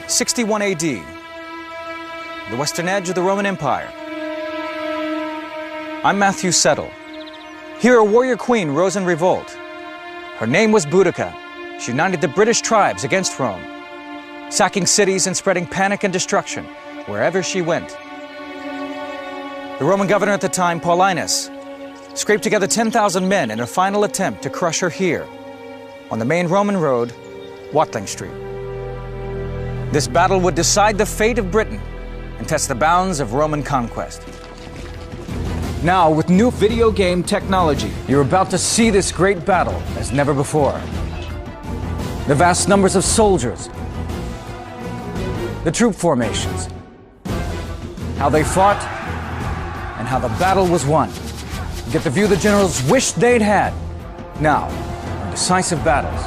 61 AD, the western edge of the Roman Empire. I'm Matthew Settle. Here a warrior queen rose in revolt. Her name was Boudica. She united the British tribes against Rome, sacking cities and spreading panic and destruction wherever she went. The Roman governor at the time, Paulinus, scraped together 10,000 men in a final attempt to crush her here, on the main Roman road, Watling Street. This battle would decide the fate of Britain and test the bounds of Roman conquest. Now, with new video game technology, you're about to see this great battle as never before. The vast numbers of soldiers, the troop formations, how they fought, and how the battle was won. You get the view the generals wished they'd had. Now, decisive battles.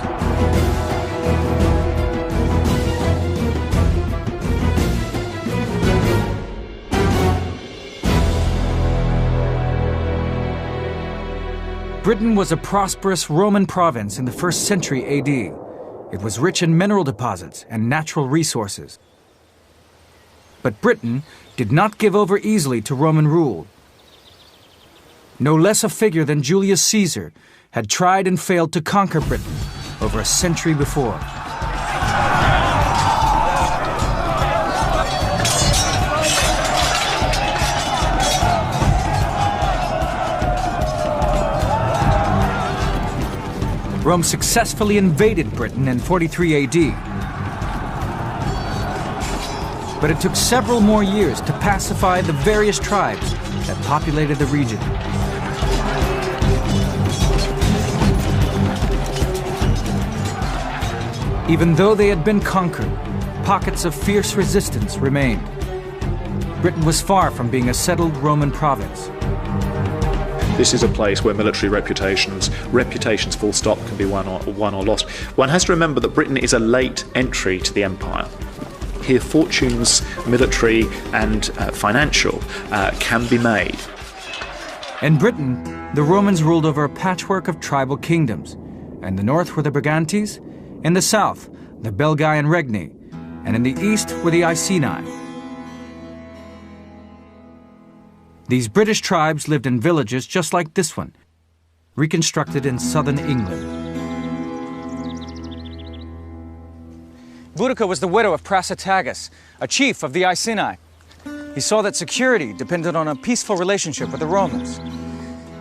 Britain was a prosperous Roman province in the 1st century AD. It was rich in mineral deposits and natural resources. But Britain did not give over easily to Roman rule. No less a figure than Julius Caesar had tried and failed to conquer Britain over a century before. Rome successfully invaded Britain in 43 AD. But it took several more years to pacify the various tribes that populated the region. Even though they had been conquered, pockets of fierce resistance remained. Britain was far from being a settled Roman province. This is a place where military reputations full stop, can be won or lost. One has to remember that Britain is a late entry to the empire. Here fortunes, military and financial, can be made. In Britain, the Romans ruled over a patchwork of tribal kingdoms. In the north were the Brigantes, in the south, the Belgae and Regni, and in the east were the Iceni. These British tribes lived in villages just like this one, reconstructed in southern England. Boudica was the widow of Prasutagus, a chief of the Iceni. He saw that security depended on a peaceful relationship with the Romans.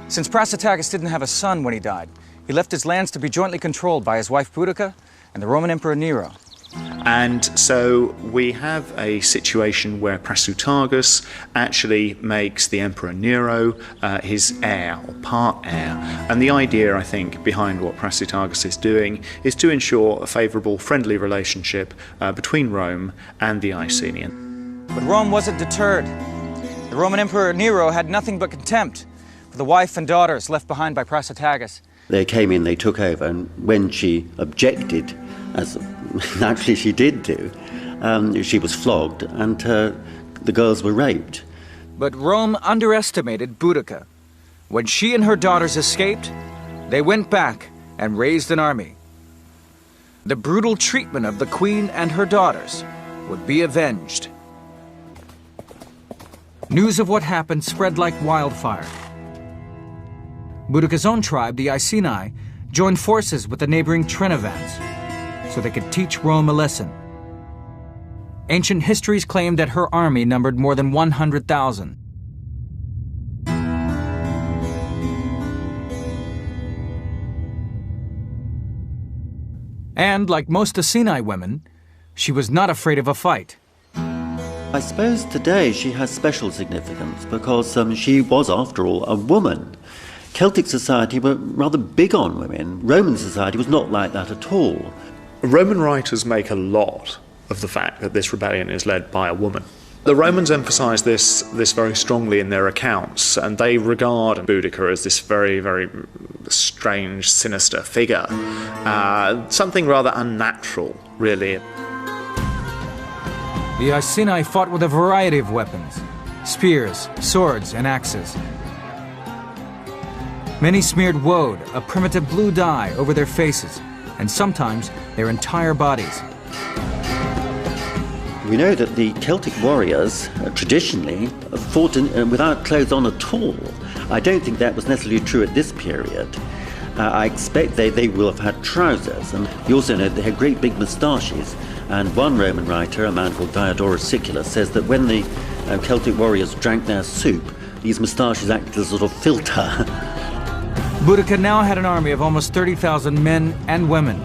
Since Prasutagus didn't have a son when he died, he left his lands to be jointly controlled by his wife Boudica and the Roman Emperor Nero. And so we have a situation where Prasutagus actually makes the Emperor Nero his heir, or part heir. And the idea, I think, behind what Prasutagus is doing is to ensure a favourable, friendly relationship between Rome and the Iceni. But Rome wasn't deterred. The Roman Emperor Nero had nothing but contempt for the wife and daughters left behind by Prasutagus. They came in, they took over, and when she objected, as naturally she did do, she was flogged and the girls were raped. But Rome underestimated Boudica. When she and her daughters escaped, they went back and raised an army. The brutal treatment of the queen and her daughters would be avenged. News of what happened spread like wildfire. Boudica's own tribe, the Iceni, joined forces with the neighboring Trinovantes so they could teach Rome a lesson. Ancient histories claim that her army numbered more than 100,000. And like most Iceni women, she was not afraid of a fight. I suppose today she has special significance because she was, after all, a woman. Celtic society were rather big on women. Roman society was not like that at all. Roman writers make a lot of the fact that this rebellion is led by a woman. The Romans emphasise this very strongly in their accounts, and they regard Boudica as this very, very strange, sinister figure. Something rather unnatural, really. The Iceni fought with a variety of weapons: spears, swords, and axes. Many smeared woad, a primitive blue dye, over their faces, and sometimes their entire bodies. We know that the Celtic warriors traditionally fought without clothes on at all. I don't think that was necessarily true at this period. I expect they will have had trousers, and you also know they had great big moustaches. And one Roman writer, a man called Diodorus Siculus, says that when the Celtic warriors drank their soup, these moustaches acted as a sort of filter. Boudica now had an army of almost 30,000 men and women.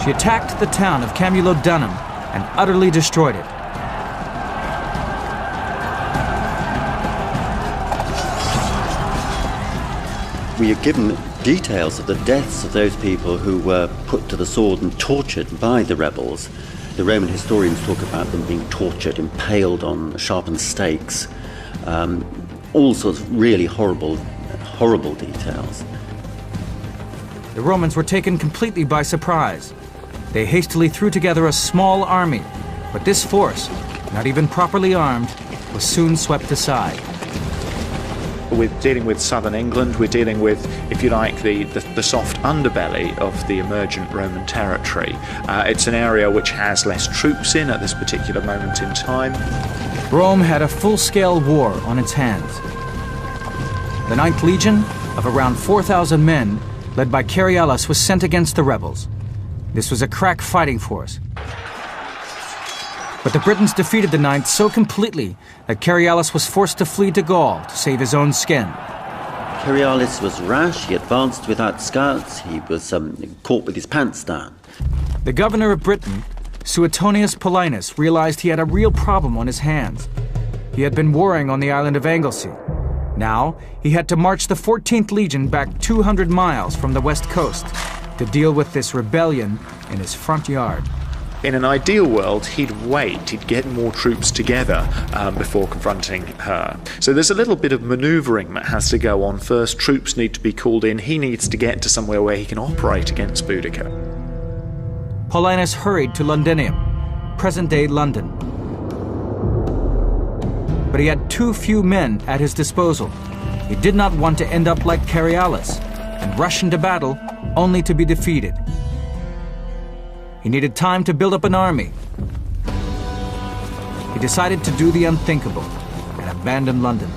She attacked the town of Camulodunum and utterly destroyed it. We are given details of the deaths of those people who were put to the sword and tortured by the rebels. The Roman historians talk about them being tortured, impaled on sharpened stakes, all sorts of really horrible details. The Romans were taken completely by surprise. They hastily threw together a small army, but this force, not even properly armed, was soon swept aside. We're dealing with southern England, we're dealing with, if you like, the soft underbelly of the emergent Roman territory. It's an area which has less troops in at this particular moment in time. Rome had a full-scale war on its hands. The 9th Legion, of around 4,000 men, led by Carialis, was sent against the rebels. This was a crack fighting force. But the Britons defeated the 9th so completely that Carialis was forced to flee to Gaul to save his own skin. Carialis was rash, he advanced without scouts, he was caught with his pants down. The governor of Britain, Suetonius Paulinus, realized he had a real problem on his hands. He had been warring on the island of Anglesey. Now, he had to march the 14th Legion back 200 miles from the west coast to deal with this rebellion in his front yard. In an ideal world, he'd wait, he'd get more troops together before confronting her. So there's a little bit of manoeuvring that has to go on first. Troops need to be called in. He needs to get to somewhere where he can operate against Boudica. Paulinus hurried to Londinium, present-day London. But he had too few men at his disposal. He did not want to end up like Carialis and rush into battle only to be defeated. He needed time to build up an army. He decided to do the unthinkable and abandon London.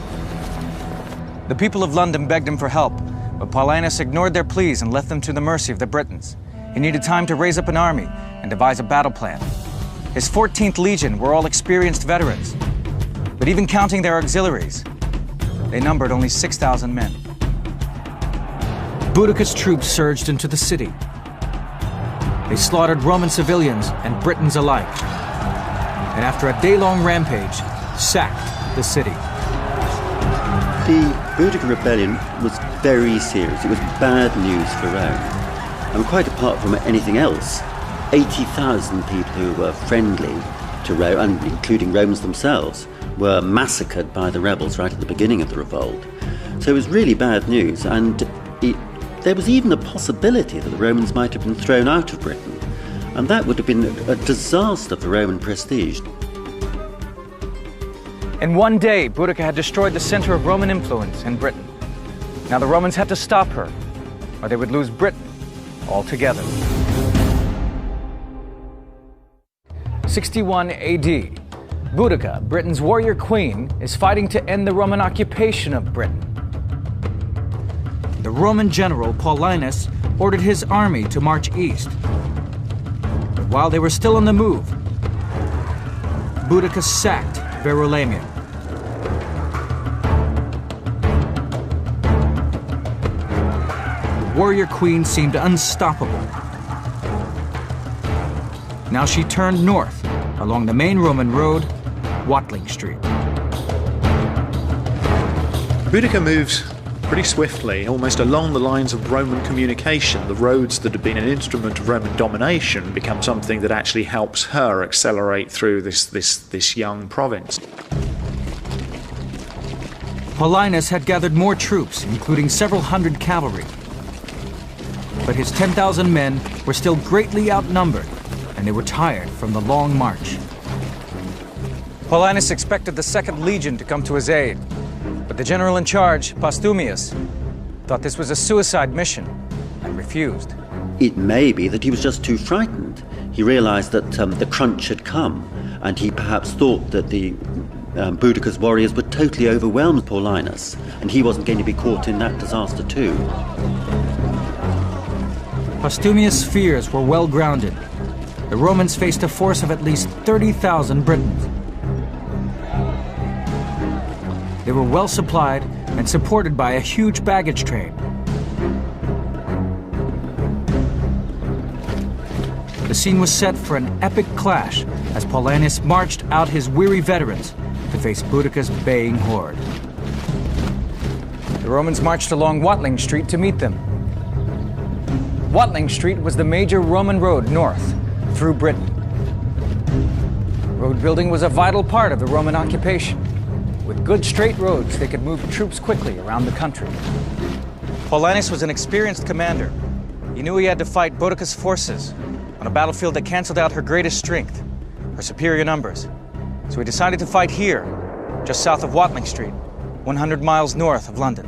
The people of London begged him for help, but Paulinus ignored their pleas and left them to the mercy of the Britons. He needed time to raise up an army and devise a battle plan. His 14th Legion were all experienced veterans, but even counting their auxiliaries, they numbered only 6,000 men. Boudica's troops surged into the city. They slaughtered Roman civilians and Britons alike, and after a day-long rampage, sacked the city. The Boudican Rebellion was very serious. It was bad news for Rome. And quite apart from anything else, 80,000 people who were friendly to Rome, and including Romans themselves, were massacred by the rebels right at the beginning of the revolt. So it was really bad news, and there was even a possibility that the Romans might have been thrown out of Britain, and that would have been a disaster for Roman prestige. In one day, Boudica had destroyed the center of Roman influence in Britain. Now the Romans had to stop her, or they would lose Britain altogether. 61 AD. Boudica, Britain's warrior queen, is fighting to end the Roman occupation of Britain. The Roman general Paulinus ordered his army to march east. But while they were still on the move, Boudica sacked Verulamium. The warrior queen seemed unstoppable. Now she turned north along the main Roman road, Watling Street. Boudica moves pretty swiftly, almost along the lines of Roman communication. The roads that had been an instrument of Roman domination become something that actually helps her accelerate through this young province. Paulinus had gathered more troops, including several hundred cavalry. But his 10,000 men were still greatly outnumbered, and they were tired from the long march. Paulinus expected the 2nd Legion to come to his aid, but the general in charge, Postumius, thought this was a suicide mission and refused. It may be that he was just too frightened. he realised that the crunch had come, and he perhaps thought that the Boudica's warriors would totally overwhelm Paulinus, and he wasn't going to be caught in that disaster too. Postumius' fears were well grounded. The Romans faced a force of at least 30,000 Britons. They were well supplied and supported by a huge baggage train. The scene was set for an epic clash as Paulinus marched out his weary veterans to face Boudica's baying horde. The Romans marched along Watling Street to meet them. Watling Street was the major Roman road north through Britain. Road building was a vital part of the Roman occupation. With good straight roads, they could move troops quickly around the country. Paulinus was an experienced commander. He knew he had to fight Boudica's forces on a battlefield that canceled out her greatest strength, her superior numbers. So he decided to fight here, just south of Watling Street, 100 miles north of London.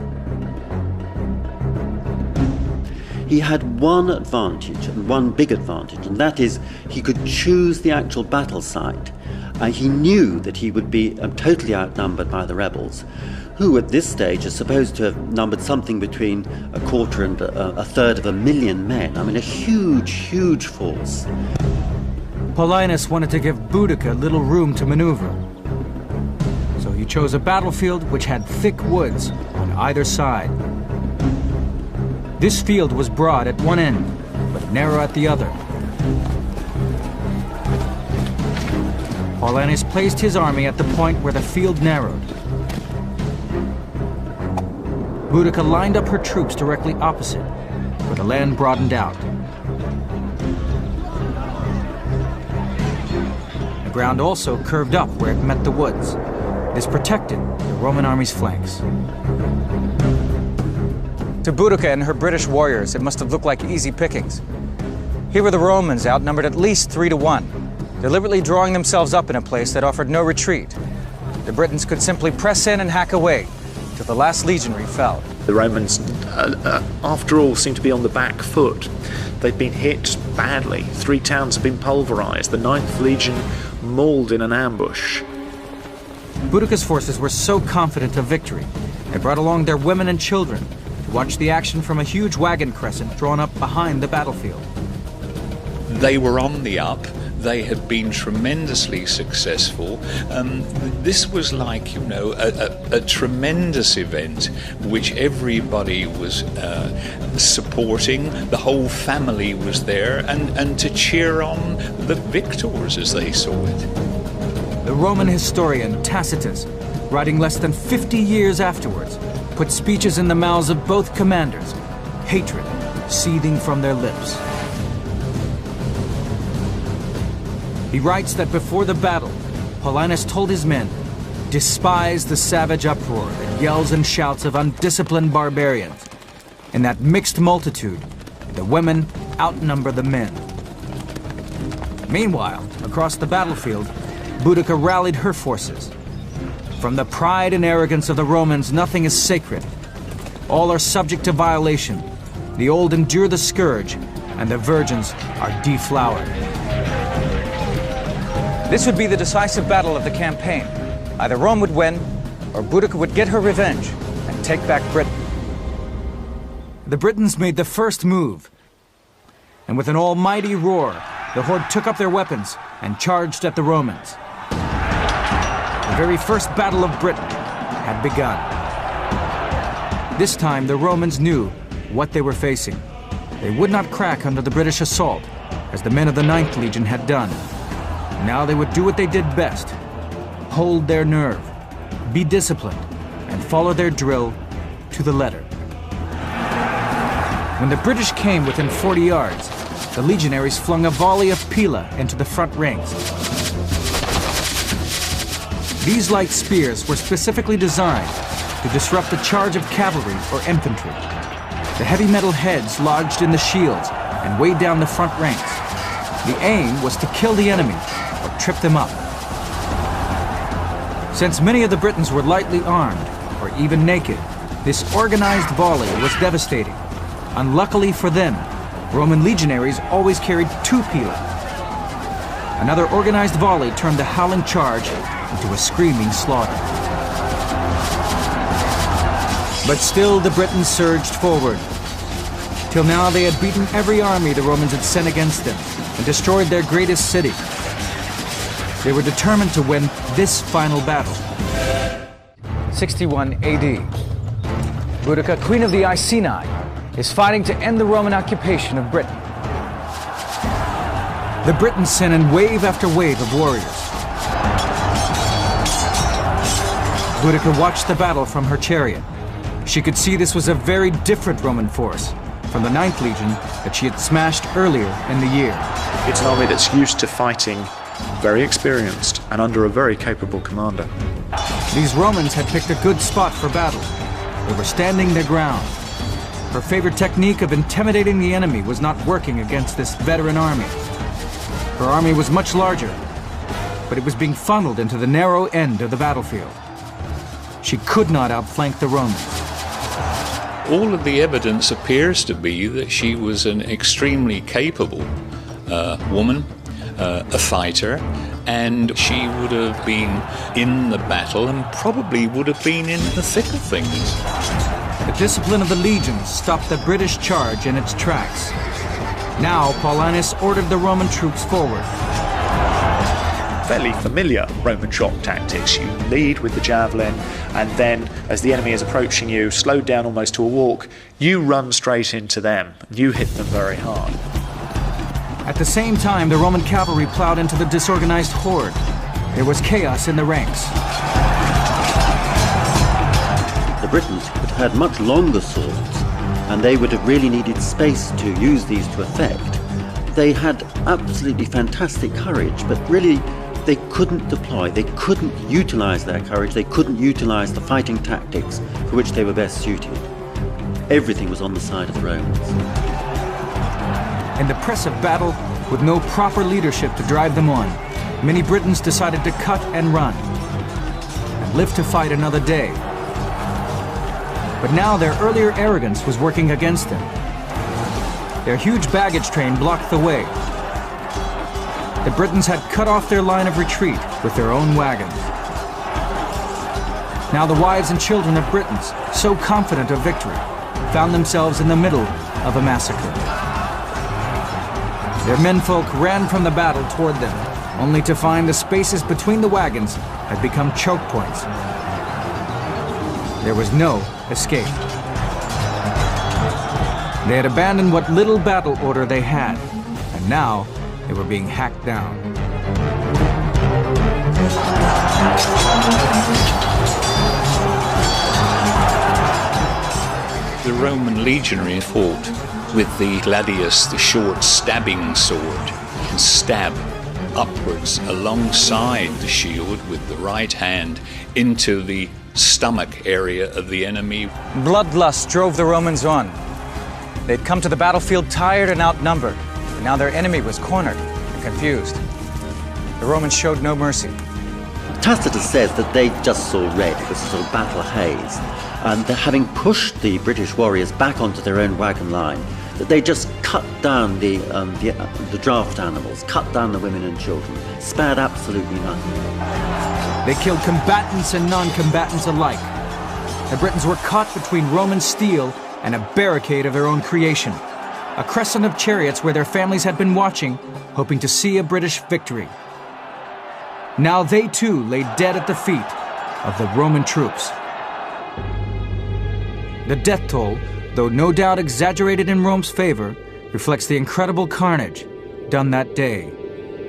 He had one advantage, and one big advantage, and that is he could choose the actual battle site. He knew that he would be totally outnumbered by the rebels, who at this stage are supposed to have numbered something between a quarter and a third of 1,000,000 men. I mean, a huge, huge force. Paulinus wanted to give Boudica little room to maneuver. So he chose a battlefield which had thick woods on either side. This field was broad at one end, but narrow at the other. Paulinus placed his army at the point where the field narrowed. Boudica lined up her troops directly opposite, where the land broadened out. The ground also curved up where it met the woods. This protected the Roman army's flanks. To Boudicca and her British warriors, it must have looked like easy pickings. Here were the Romans outnumbered at least 3-1, deliberately drawing themselves up in a place that offered no retreat. The Britons could simply press in and hack away till the last legionary fell. The Romans, after all, seem to be on the back foot. They've been hit badly. 3 towns have been pulverized. The 9th Legion mauled in an ambush. Boudica's forces were so confident of victory, they brought along their women and children to watch the action from a huge wagon crescent drawn up behind the battlefield. They were on the up. They had been tremendously successful. This was like, a tremendous event which everybody was supporting. The whole family was there, and to cheer on the victors as they saw it. The Roman historian Tacitus, writing less than 50 years afterwards, put speeches in the mouths of both commanders, hatred seething from their lips. He writes that before the battle, Paulinus told his men, "Despise the savage uproar, the yells and shouts of undisciplined barbarians. In that mixed multitude, the women outnumber the men." Meanwhile, across the battlefield, Boudicca rallied her forces. From the pride and arrogance of the Romans, nothing is sacred. All are subject to violation. The old endure the scourge, and the virgins are deflowered. This would be the decisive battle of the campaign. Either Rome would win, or Boudicca would get her revenge and take back Britain. The Britons made the first move, and with an almighty roar, the horde took up their weapons and charged at the Romans. The very first battle of Britain had begun. This time, the Romans knew what they were facing. They would not crack under the British assault, as the men of the 9th Legion had done. Now they would do what they did best: hold their nerve, be disciplined, and follow their drill to the letter. When the British came within 40 yards, the legionaries flung a volley of pila into the front ranks. These light spears were specifically designed to disrupt the charge of cavalry or infantry. The heavy metal heads lodged in the shields and weighed down the front ranks. The aim was to kill the enemy or trip them up. Since many of the Britons were lightly armed or even naked, this organized volley was devastating. Unluckily for them, Roman legionaries always carried 2 pila. Another organized volley turned the howling charge into a screaming slaughter. But still the Britons surged forward. Till now they had beaten every army the Romans had sent against them and destroyed their greatest city. They were determined to win this final battle. 61 AD. Boudica, queen of the Iceni, is fighting to end the Roman occupation of Britain. The Britons sent in wave after wave of warriors. Boudica watched the battle from her chariot. She could see this was a very different Roman force from the 9th Legion that she had smashed earlier in the year. It's an army that's used to fighting, very experienced, and under a very capable commander. These Romans had picked a good spot for battle. They were standing their ground. Her favorite technique of intimidating the enemy was not working against this veteran army. Her army was much larger, but it was being funneled into the narrow end of the battlefield. She could not outflank the Romans. All of the evidence appears to be that she was an extremely capable woman, a fighter, and she would have been in the battle and probably would have been in the thick of things. The discipline of the legions stopped the British charge in its tracks. Now Paulinus ordered the Roman troops forward. Fairly familiar Roman shock tactics. You lead with the javelin, and then as the enemy is approaching you, slowed down almost to a walk, you run straight into them. You hit them very hard. At the same time, the Roman cavalry plowed into the disorganized horde. There was chaos in the ranks. The Britons had had much longer swords, and they would have really needed space to use these to effect. They had absolutely fantastic courage, but really they couldn't deploy, they couldn't utilize their courage, they couldn't utilize the fighting tactics for which they were best suited. Everything was on the side of the Romans. In the press of battle, with no proper leadership to drive them on, many Britons decided to cut and run, and live to fight another day. But now their earlier arrogance was working against them. Their huge baggage train blocked the way. The Britons had cut off their line of retreat with their own wagons. Now the wives and children of Britons, so confident of victory, found themselves in the middle of a massacre. Their menfolk ran from the battle toward them, only to find the spaces between the wagons had become choke points. There was no escape. They had abandoned what little battle order they had, and now they were being hacked down. The Roman legionary fought with the gladius, the short stabbing sword, and stab upwards alongside the shield with the right hand into the stomach area of the enemy. Bloodlust drove the Romans on. They'd come to the battlefield tired and outnumbered, and now their enemy was cornered and confused. The Romans showed no mercy. Tacitus says that they just saw red, it was a sort of battle haze, and that having pushed the British warriors back onto their own wagon line, that they just cut down the draft animals, cut down the women and children, spared absolutely nothing. They killed combatants and non-combatants alike. The Britons were caught between Roman steel and a barricade of their own creation, a crescent of chariots where their families had been watching, hoping to see a British victory. Now they too lay dead at the feet of the Roman troops. The death toll, though no doubt exaggerated in Rome's favor, reflects the incredible carnage done that day.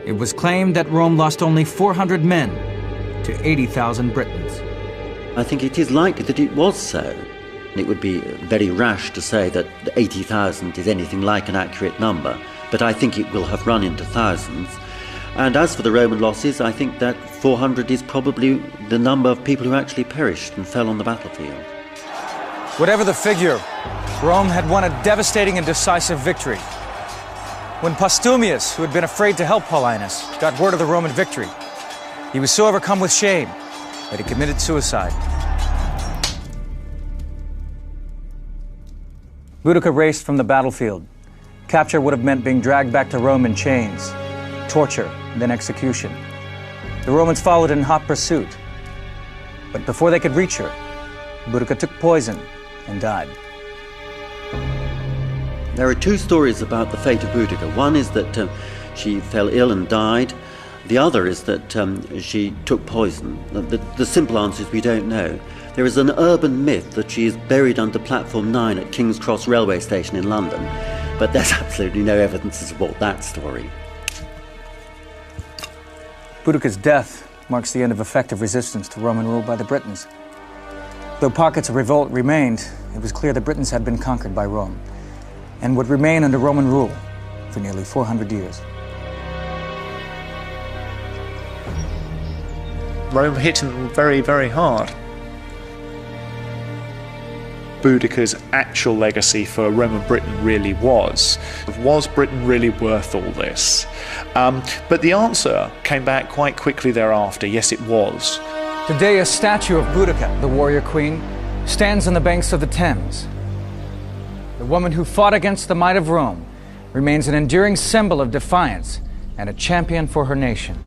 It was claimed that Rome lost only 400 men to 80,000 Britons. I think it is likely that it was so. It would be very rash to say that 80,000 is anything like an accurate number, but I think it will have run into thousands. And as for the Roman losses, I think that 400 is probably the number of people who actually perished and fell on the battlefield. Whatever the figure, Rome had won a devastating and decisive victory. When Postumius, who had been afraid to help Paulinus, got word of the Roman victory, he was so overcome with shame that he committed suicide. Boudica raced from the battlefield. Capture would have meant being dragged back to Rome in chains. torture, and then execution. The Romans followed in hot pursuit. But before they could reach her, Boudica took poison and died. There are two stories about the fate of Boudica. One is that she fell ill and died. The other is that she took poison. The simple answer is we don't know. There is an urban myth that she is buried under platform 9 at King's Cross railway station in London, but there's absolutely no evidence to support that story. Boudica's death marks the end of effective resistance to Roman rule by the Britons. Though pockets of revolt remained, it was clear the Britons had been conquered by Rome and would remain under Roman rule for nearly 400 years. Rome hit him very, very hard. Boudica's actual legacy for Roman Britain really was Britain really worth all this? But the answer came back quite quickly thereafter. Yes, it was. Today, a statue of Boudica, the warrior queen, stands on the banks of the Thames. The woman who fought against the might of Rome remains an enduring symbol of defiance and a champion for her nation.